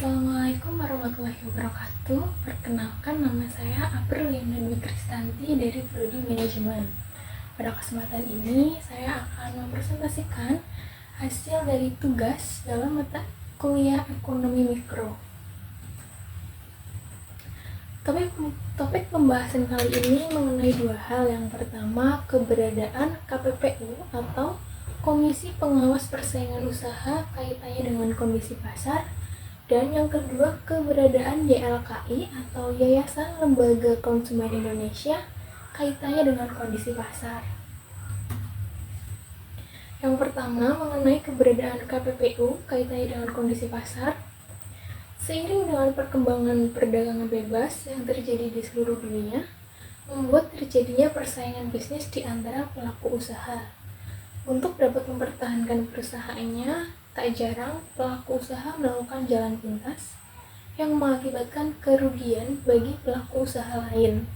Assalamualaikum warahmatullahi wabarakatuh. Perkenalkan, nama saya April Linda Dwi Kristanti dari Prodi Manajemen. Pada kesempatan ini, saya akan mempresentasikan hasil dari tugas dalam mata kuliah Ekonomi Mikro. Topik pembahasan kali ini mengenai dua hal. Yang pertama, keberadaan KPPU atau Komisi Pengawas Persaingan Usaha kaitannya dengan kondisi pasar. Dan yang kedua, keberadaan YLKI atau Yayasan Lembaga Konsumen Indonesia kaitannya dengan kondisi pasar. Yang pertama, mengenai keberadaan KPPU kaitannya dengan kondisi pasar. Seiring dengan perkembangan perdagangan bebas yang terjadi di seluruh dunia, membuat terjadinya persaingan bisnis di antara pelaku usaha. Untuk dapat mempertahankan perusahaannya, tak jarang pelaku usaha melakukan jalan pintas yang mengakibatkan kerugian bagi pelaku usaha lain.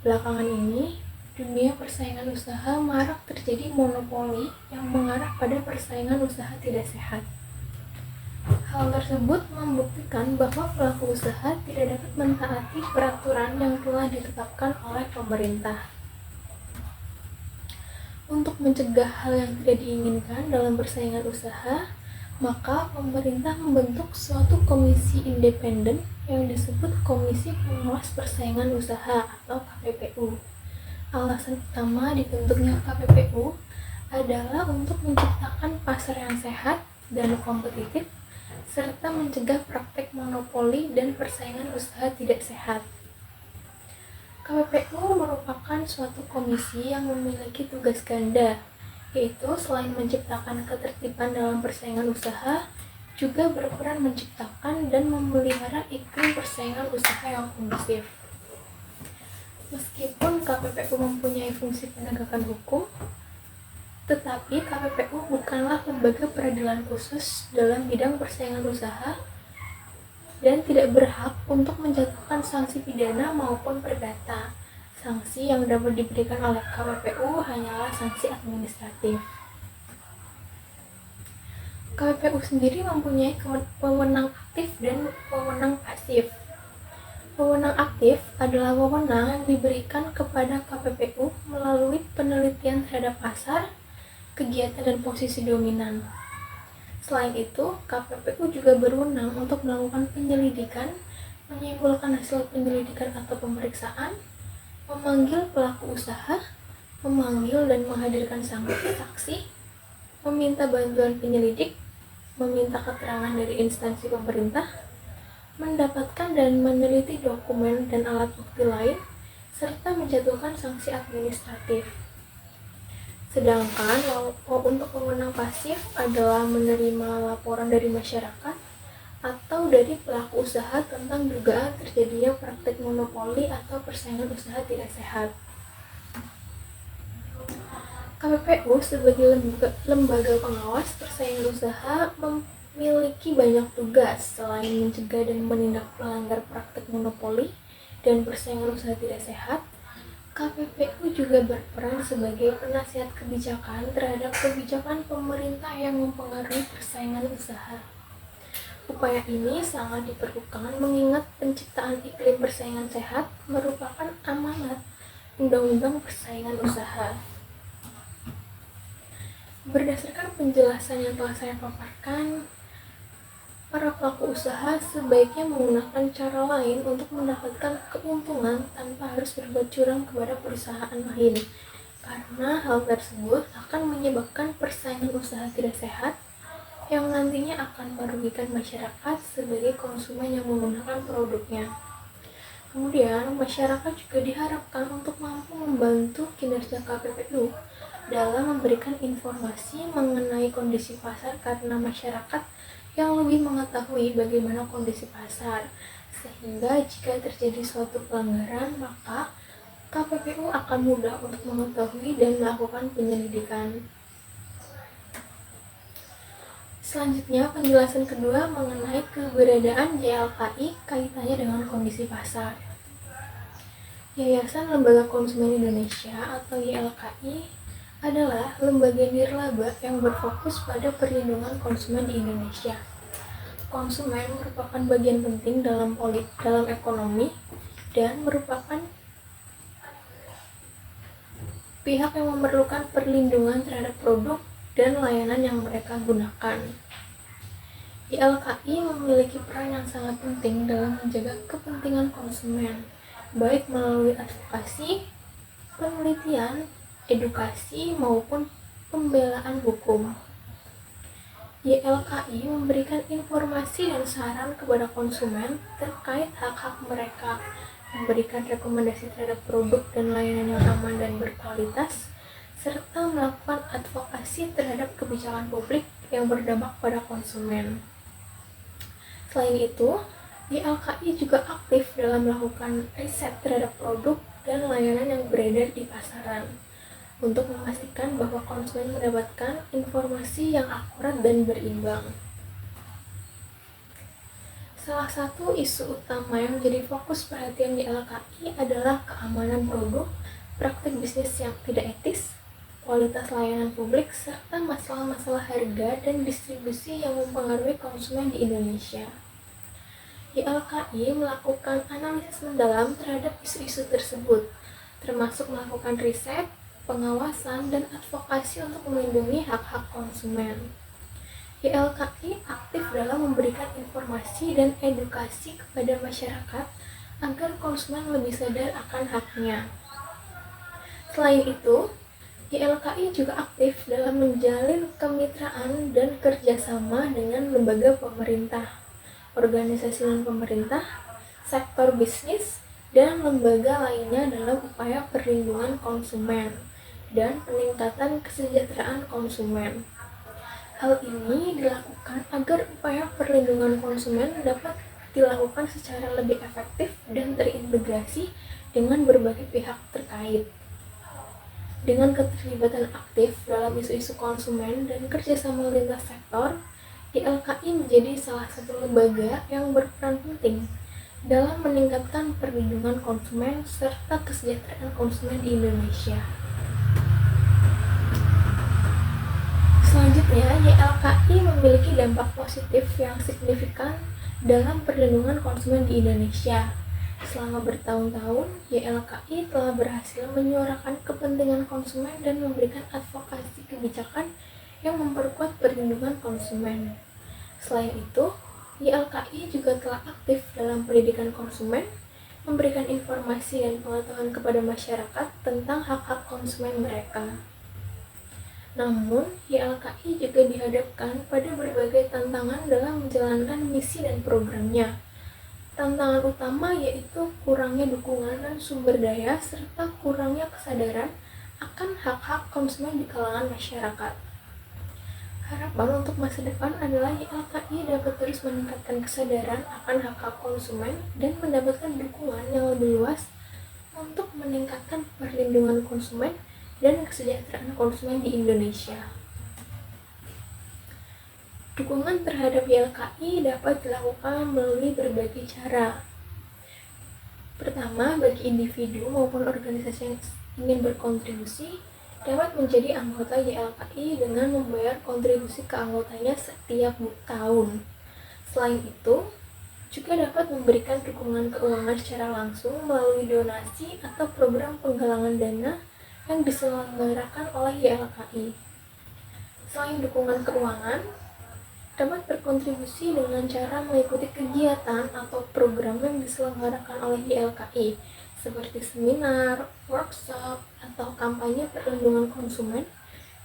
Belakangan ini, dunia persaingan usaha marak terjadi monopoli yang mengarah pada persaingan usaha tidak sehat. Hal tersebut membuktikan bahwa pelaku usaha tidak dapat mentaati peraturan yang telah ditetapkan oleh pemerintah. Untuk mencegah hal yang tidak diinginkan dalam persaingan usaha, maka pemerintah membentuk suatu komisi independen yang disebut Komisi Pengawas Persaingan Usaha atau KPPU. Alasan utama dibentuknya KPPU adalah untuk menciptakan pasar yang sehat dan kompetitif, serta mencegah praktek monopoli dan persaingan usaha tidak sehat. KPPU merupakan suatu komisi yang memiliki tugas ganda, yaitu selain menciptakan ketertiban dalam persaingan usaha, juga berperan menciptakan dan memelihara iklim persaingan usaha yang kondusif. Meskipun KPPU mempunyai fungsi penegakan hukum, tetapi KPPU bukanlah lembaga peradilan khusus dalam bidang persaingan usaha dan tidak berhak untuk menjatuhkan sanksi pidana maupun perdata. Sanksi yang dapat diberikan oleh KPPU hanyalah sanksi administratif. KPPU sendiri mempunyai wewenang aktif dan wewenang pasif. Wewenang aktif adalah wewenang yang diberikan kepada KPPU melalui penelitian terhadap pasar, kegiatan dan posisi dominan. Selain itu, KPPU juga berwenang untuk melakukan penyelidikan, menyimpulkan hasil penyelidikan atau pemeriksaan, memanggil pelaku usaha, memanggil dan menghadirkan saksi, meminta bantuan penyelidik, meminta keterangan dari instansi pemerintah, mendapatkan dan meneliti dokumen dan alat bukti lain, serta menjatuhkan sanksi administratif. Sedangkan untuk wewenang pasif adalah menerima laporan dari masyarakat atau dari pelaku usaha tentang dugaan terjadinya praktik monopoli atau persaingan usaha tidak sehat. KPPU sebagai lembaga pengawas persaingan usaha memiliki banyak tugas. Selain mencegah dan menindak pelanggar praktik monopoli dan persaingan usaha tidak sehat, KPPU juga berperan sebagai penasihat kebijakan terhadap kebijakan pemerintah yang mempengaruhi persaingan usaha. Upaya ini sangat diperlukan mengingat penciptaan iklim persaingan sehat merupakan amanat Undang-Undang Persaingan Usaha. Berdasarkan penjelasan yang telah saya paparkan, para pelaku usaha sebaiknya menggunakan cara lain untuk mendapatkan keuntungan tanpa harus berbuat curang kepada perusahaan lain, karena hal tersebut akan menyebabkan persaingan usaha tidak sehat yang nantinya akan merugikan masyarakat sebagai konsumen yang menggunakan produknya. Kemudian, masyarakat juga diharapkan untuk mampu membantu kinerja KPPU dalam memberikan informasi mengenai kondisi pasar karena masyarakat yang lebih mengetahui bagaimana kondisi pasar, sehingga jika terjadi suatu pelanggaran, maka KPPU akan mudah untuk mengetahui dan melakukan penyelidikan. Selanjutnya, penjelasan kedua mengenai keberadaan YLKI kaitannya dengan kondisi pasar. Yayasan Lembaga Konsumen Indonesia atau YLKI adalah lembaga nirlaba yang berfokus pada perlindungan konsumen di Indonesia. konsumen merupakan bagian penting dalam ekonomi dan merupakan pihak yang memerlukan perlindungan terhadap produk dan layanan yang mereka gunakan. YLKI memiliki peran yang sangat penting dalam menjaga kepentingan konsumen, baik melalui advokasi, penelitian, edukasi, maupun pembelaan hukum. YLKI memberikan informasi dan saran kepada konsumen terkait hak-hak mereka, memberikan rekomendasi terhadap produk dan layanan yang aman dan berkualitas, serta melakukan advokasi terhadap kebijakan publik yang berdampak pada konsumen. Selain itu, YLKI juga aktif dalam melakukan riset terhadap produk dan layanan yang beredar di pasaran, untuk memastikan bahwa konsumen mendapatkan informasi yang akurat dan berimbang. Salah satu isu utama yang menjadi fokus perhatian YLKI adalah keamanan produk, praktik bisnis yang tidak etis, kualitas layanan publik, serta masalah-masalah harga dan distribusi yang mempengaruhi konsumen di Indonesia. YLKI melakukan analisis mendalam terhadap isu-isu tersebut, termasuk melakukan riset, pengawasan, dan advokasi untuk melindungi hak-hak konsumen. YLKI aktif dalam memberikan informasi dan edukasi kepada masyarakat agar konsumen lebih sadar akan haknya. Selain itu, YLKI juga aktif dalam menjalin kemitraan dan kerjasama dengan lembaga pemerintah, organisasi non-pemerintah, sektor bisnis, dan lembaga lainnya dalam upaya perlindungan konsumen dan peningkatan kesejahteraan konsumen. Hal ini dilakukan agar upaya perlindungan konsumen dapat dilakukan secara lebih efektif dan terintegrasi dengan berbagai pihak terkait. Dengan keterlibatan aktif dalam isu-isu konsumen dan kerjasama lintas sektor, YLKI menjadi salah satu lembaga yang berperan penting dalam meningkatkan perlindungan konsumen serta kesejahteraan konsumen di Indonesia. Selanjutnya, YLKI memiliki dampak positif yang signifikan dalam perlindungan konsumen di Indonesia. Selama bertahun-tahun, YLKI telah berhasil menyuarakan kepentingan konsumen dan memberikan advokasi kebijakan yang memperkuat perlindungan konsumen. Selain itu, YLKI juga telah aktif dalam pendidikan konsumen, memberikan informasi dan pengetahuan kepada masyarakat tentang hak-hak konsumen mereka. Namun, YLKI juga dihadapkan pada berbagai tantangan dalam menjalankan misi dan programnya. Tantangan utama yaitu kurangnya dukungan dan sumber daya serta kurangnya kesadaran akan hak-hak konsumen di kalangan masyarakat. Harapan untuk masa depan adalah YLKI dapat terus meningkatkan kesadaran akan hak-hak konsumen dan mendapatkan dukungan yang lebih luas untuk meningkatkan perlindungan konsumen dan kesejahteraan konsumen di Indonesia. Dukungan terhadap YLKI dapat dilakukan melalui berbagai cara. Pertama, bagi individu maupun organisasi yang ingin berkontribusi, dapat menjadi anggota YLKI dengan membayar kontribusi ke anggotanya setiap tahun. Selain itu, juga dapat memberikan dukungan keuangan secara langsung melalui donasi atau program penggalangan dana yang diselenggarakan oleh YLKI. Selain dukungan keuangan, dapat berkontribusi dengan cara mengikuti kegiatan atau program yang diselenggarakan oleh YLKI, seperti seminar, workshop, atau kampanye perlindungan konsumen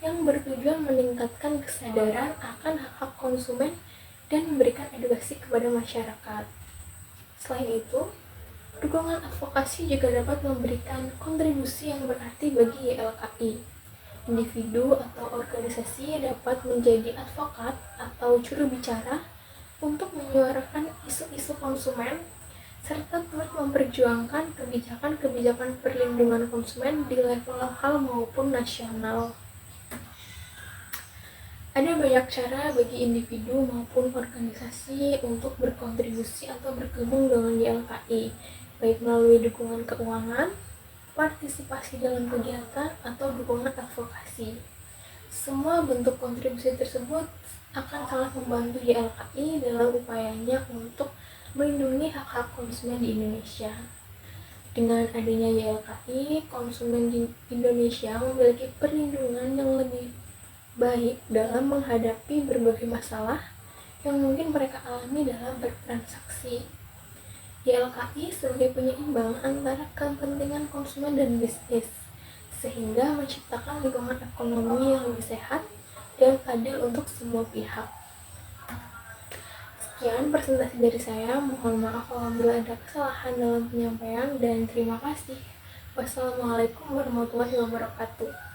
yang bertujuan meningkatkan kesadaran akan hak-hak konsumen dan memberikan edukasi kepada masyarakat. Selain itu, dukungan advokasi juga dapat memberikan kontribusi yang berarti bagi YLKI. Individu atau organisasi dapat menjadi advokat atau juru bicara untuk menyuarakan isu-isu konsumen serta turut memperjuangkan kebijakan-kebijakan perlindungan konsumen di level lokal maupun nasional. Ada banyak cara bagi individu maupun organisasi untuk berkontribusi atau bergabung dengan YLKI, baik melalui dukungan keuangan, partisipasi dalam kegiatan, atau dukungan advokasi. Semua bentuk kontribusi tersebut akan sangat membantu YLKI dalam upayanya untuk melindungi hak-hak konsumen di Indonesia. Dengan adanya YLKI, konsumen di Indonesia memiliki perlindungan yang lebih baik dalam menghadapi berbagai masalah yang mungkin mereka alami dalam bertransaksi. YLKI sebagai penyeimbang antara kepentingan konsumen dan bisnis, sehingga menciptakan lingkungan ekonomi yang lebih sehat dan adil untuk semua pihak. Sekian presentasi dari saya, mohon maaf apabila ada kesalahan dalam penyampaian dan terima kasih. Wassalamualaikum warahmatullahi wabarakatuh.